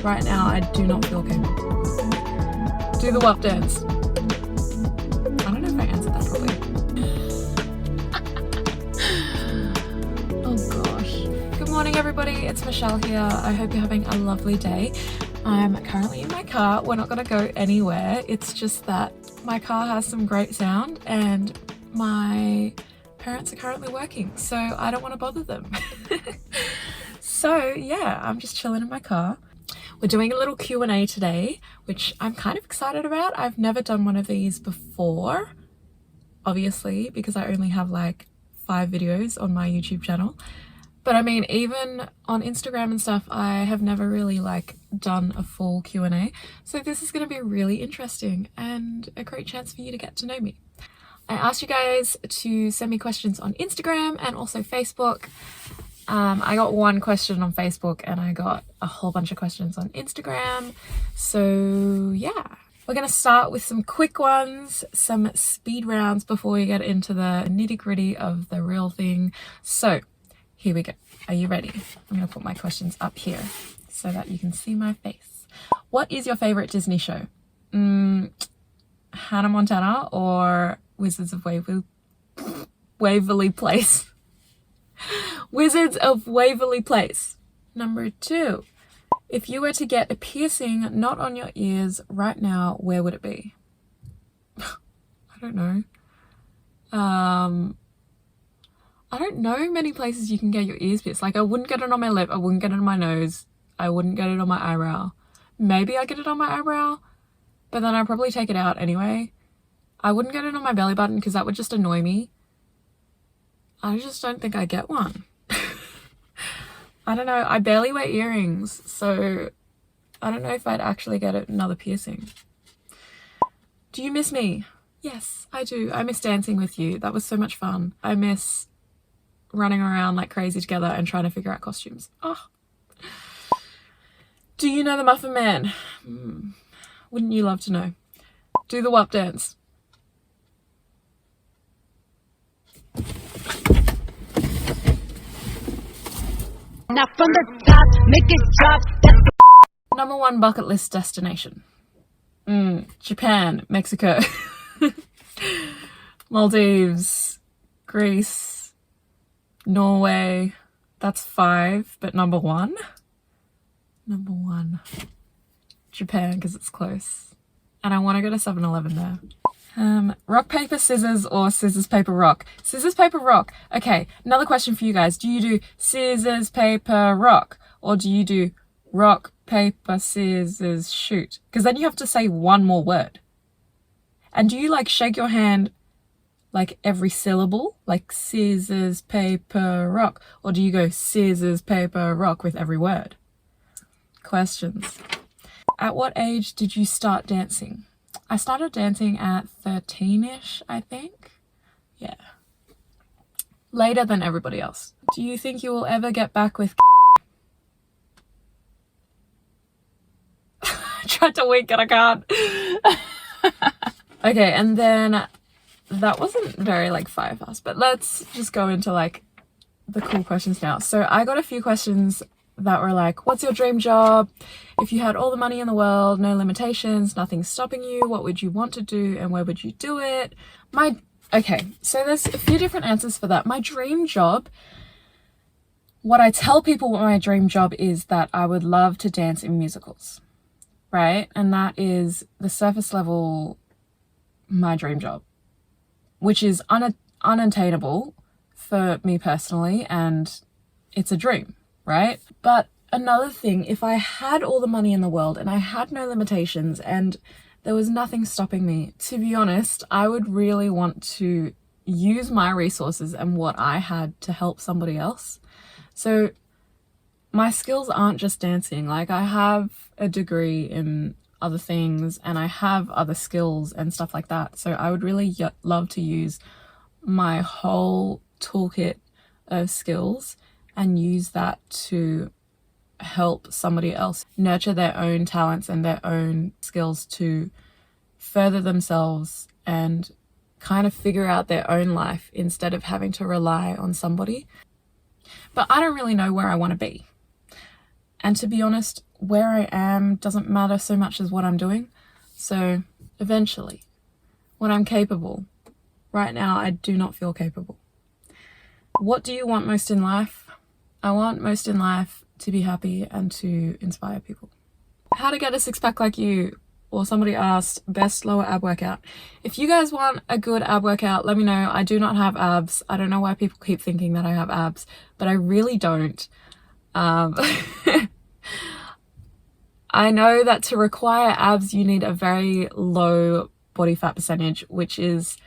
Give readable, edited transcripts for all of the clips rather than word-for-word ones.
right now I do not feel capable. Do the WAP dance. I don't know if I answered that properly. Oh gosh. Good morning everybody, it's Michelle here. I hope you're having a lovely day. I'm currently in my car. We're not going to go anywhere. It's just that my car has some great sound and my parents are currently working, so I don't want to bother them. So yeah, I'm just chilling in my car. We're doing a little Q&A today, which I'm kind of excited about. I've never done one of these before, obviously, because I only have like 5 videos on my YouTube channel. But I mean, even on Instagram and stuff, I have never really like done a full Q&A. So this is going to be really interesting and a great chance for you to get to know me. I asked you guys to send me questions on Instagram and also Facebook. I got one question on Facebook and I got a whole bunch of questions on Instagram. So yeah, we're going to start with some quick ones, some speed rounds before we get into the nitty-gritty of the real thing. So here we go. Are you ready? I'm going to put my questions up here so that you can see my face. What is your favorite Disney show? Hannah Montana or Wizards of Waverly Place? Wizards of Waverly Place. Number 2. If you were to get a piercing not on your ears right now, where would it be? I don't know. I don't know many places you can get your ears pierced. Like, I wouldn't get it on my lip. I wouldn't get it on my nose. I wouldn't get it on my eyebrow. Maybe I get it on my eyebrow, but then I'd probably take it out anyway. I wouldn't get it on my belly button because that would just annoy me. I just don't think I get one. I don't know. I barely wear earrings, so I don't know if I'd actually get another piercing. Do you miss me? Yes, I do. I miss dancing with you. That was so much fun. I miss running around like crazy together and trying to figure out costumes. Oh. Do you know the Muffin Man? Wouldn't you love to know? Do the WAP dance. Now from the top, make it drop. Number 1 bucket list destination. Japan, Mexico, Maldives, Greece, Norway. That's 5, but number 1? Number 1. Japan, because it's close. And I want to go to 7-Eleven there. Rock, paper, scissors or scissors, paper, rock? Scissors, paper, rock. Okay, another question for you guys. Do you do scissors, paper, rock? Or do you do rock, paper, scissors, shoot? Because then you have to say one more word. And do you like shake your hand like every syllable? Like scissors, paper, rock? Or do you go scissors, paper, rock with every word? Questions. At what age did you start dancing? I started dancing at 13-ish, I think. Yeah. Later than everybody else. Do you think you will ever get back with I tried to wink and I can't. Okay, and then that wasn't very like fire fast, but let's just go into like the cool questions now. So I got a few questions that were like, what's your dream job? If you had all the money in the world, no limitations, nothing stopping you, what would you want to do and where would you do it? Okay, so there's a few different answers for that. My dream job, what I tell people what my dream job is that I would love to dance in musicals, right? And that is the surface level, my dream job, which is unattainable for me personally, and it's a dream. Right? But another thing, if I had all the money in the world and I had no limitations and there was nothing stopping me, to be honest, I would really want to use my resources and what I had to help somebody else. So my skills aren't just dancing. Like, I have a degree in other things and I have other skills and stuff like that. So I would really love to use my whole toolkit of skills and use that to help somebody else nurture their own talents and their own skills to further themselves and kind of figure out their own life instead of having to rely on somebody. But I don't really know where I want to be. And to be honest, where I am doesn't matter so much as what I'm doing. So eventually, when I'm capable, right now I do not feel capable. What do you want most in life? I want most in life to be happy and to inspire people. How to get a six-pack like you? Or somebody asked, best lower ab workout. If you guys want a good ab workout, let me know. I do not have abs. I don't know why people keep thinking that I have abs, but I really don't. I know that to require abs, you need a very low body fat percentage, which is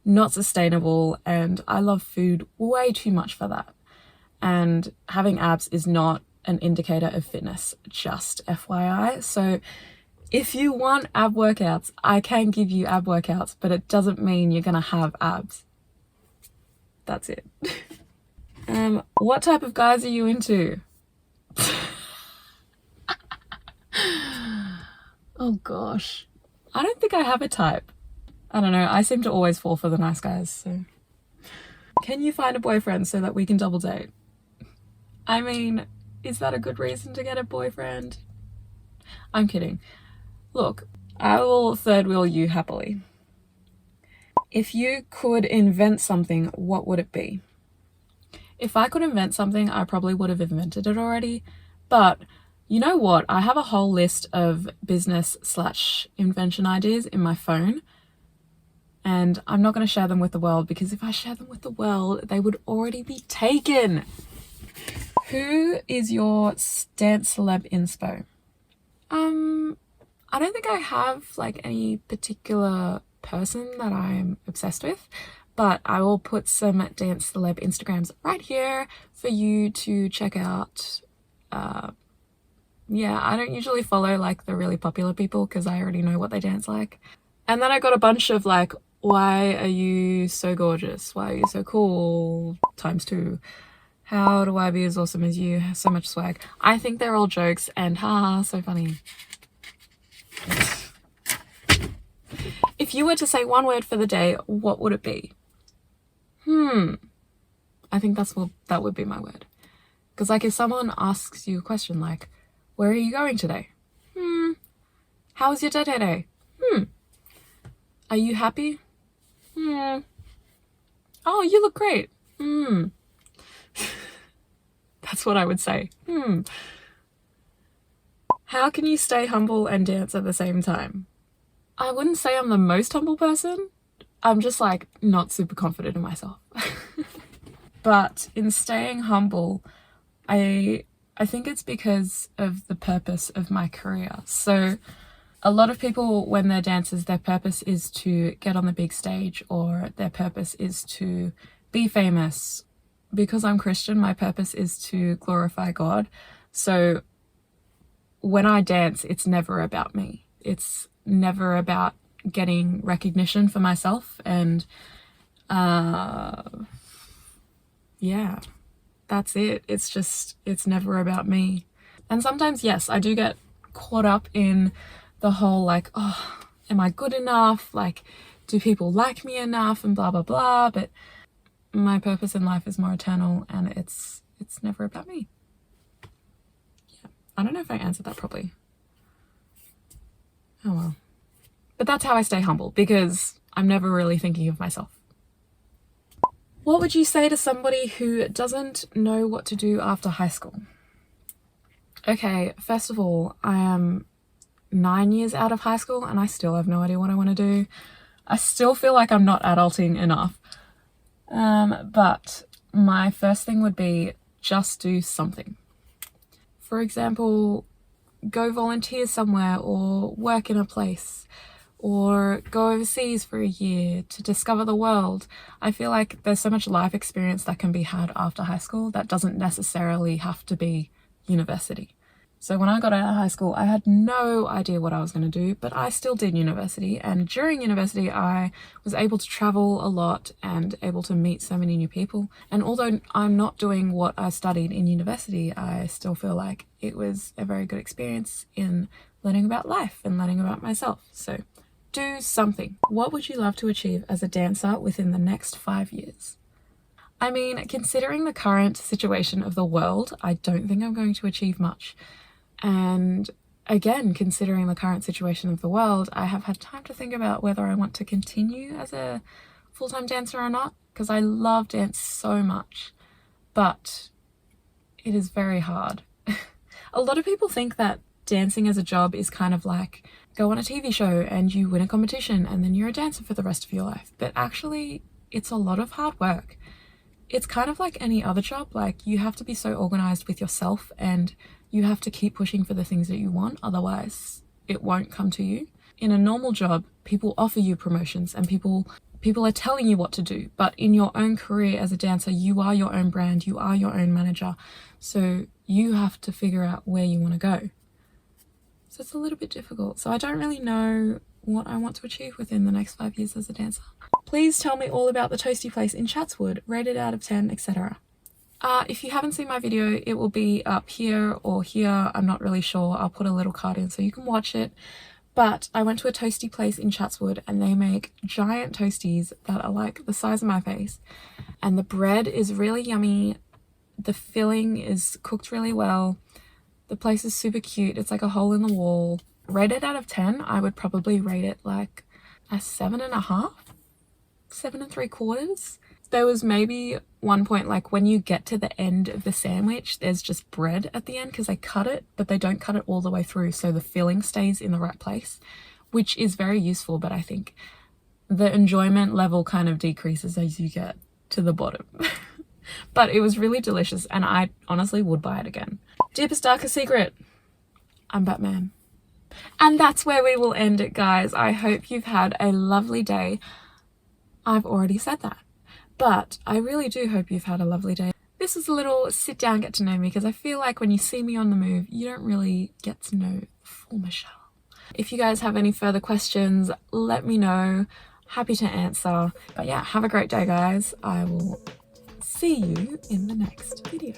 not sustainable, and I love food way too much for that. And having abs is not an indicator of fitness, just FYI. So if you want ab workouts, I can give you ab workouts, but it doesn't mean you're gonna have abs. That's it. What type of guys are you into? Oh gosh. I don't think I have a type. I don't know, I seem to always fall for the nice guys, so. Can you find a boyfriend so that we can double date? I mean, is that a good reason to get a boyfriend? I'm kidding. Look, I will third wheel you happily. If you could invent something, what would it be? If I could invent something, I probably would have invented it already. But you know what? I have a whole list of business/invention ideas in my phone. And I'm not going to share them with the world, because if I share them with the world, they would already be taken. Who is your dance celeb inspo? I don't think I have like any particular person that I'm obsessed with, but I will put some dance celeb Instagrams right here for you to check out. Yeah, I don't usually follow like the really popular people because I already know what they dance like. And then I got a bunch of like, why are you so gorgeous? Why are you so cool? ×2. How do I be as awesome as you? So much swag. I think they're all jokes and haha, so funny. If you were to say one word for the day, what would it be? I think that would be my word. Because like if someone asks you a question like, where are you going today? How was your day today? Are you happy? Oh, you look great. That's what I would say. How can you stay humble and dance at the same time? I wouldn't say I'm the most humble person. I'm just like not super confident in myself. But in staying humble, I think it's because of the purpose of my career. So a lot of people, when they're dancers, their purpose is to get on the big stage, or their purpose is to be famous. Because I'm Christian, my purpose is to glorify God. So when I dance, it's never about me. It's never about getting recognition for myself. And yeah, that's it. It's never about me. And sometimes, yes, I do get caught up in the whole like, oh, am I good enough? Like, do people like me enough? And blah, blah, blah. But my purpose in life is more eternal, and it's never about me. Yeah, I don't know if I answered that properly. Oh well. But that's how I stay humble, because I'm never really thinking of myself. What would you say to somebody who doesn't know what to do after high school? Okay, first of all, I am 9 years out of high school and I still have no idea what I want to do. I still feel like I'm not adulting enough. But my first thing would be just do something. For example, go volunteer somewhere, or work in a place, or go overseas for a year to discover the world. I feel like there's so much life experience that can be had after high school that doesn't necessarily have to be university. So when I got out of high school, I had no idea what I was going to do, but I still did university. And during university, I was able to travel a lot and able to meet so many new people. And although I'm not doing what I studied in university, I still feel like it was a very good experience in learning about life and learning about myself. So do something. What would you love to achieve as a dancer within the next 5 years? I mean, considering the current situation of the world, I don't think I'm going to achieve much. And again, considering the current situation of the world, I have had time to think about whether I want to continue as a full-time dancer or not, because I love dance so much, but it is very hard. A lot of people think that dancing as a job is kind of like go on a TV show and you win a competition and then you're a dancer for the rest of your life. But actually, it's a lot of hard work. It's kind of like any other job. Like, you have to be so organized with yourself and you have to keep pushing for the things that you want. Otherwise, it won't come to you. In a normal job, people offer you promotions and people are telling you what to do. But in your own career as a dancer, you are your own brand, you are your own manager. So you have to figure out where you want to go. So it's a little bit difficult. So I don't really know what I want to achieve within the next 5 years as a dancer. Please tell me all about the Toasty Place in Chatswood, rated out of 10, etc. If you haven't seen my video, it will be up here or here. I'm not really sure. I'll put a little card in so you can watch it. But I went to a Toasty Place in Chatswood and they make giant toasties that are like the size of my face. And the bread is really yummy. The filling is cooked really well. The place is super cute. It's like a hole in the wall. Rated out of 10, I would probably rate it like a 7.5, 7.75. There was maybe one point, like when you get to the end of the sandwich, there's just bread at the end because they cut it, but they don't cut it all the way through. So the filling stays in the right place, which is very useful. But I think the enjoyment level kind of decreases as you get to the bottom. But it was really delicious and I honestly would buy it again. Deepest, darkest secret, I'm Batman. And that's where we will end it, guys. I hope you've had a lovely day. I've already said that. But I really do hope you've had a lovely day. This is a little sit down, get to know me, because I feel like when you see me on the move, you don't really get to know the full Michelle. If you guys have any further questions, let me know. Happy to answer. But yeah, have a great day, guys. I will see you in the next video.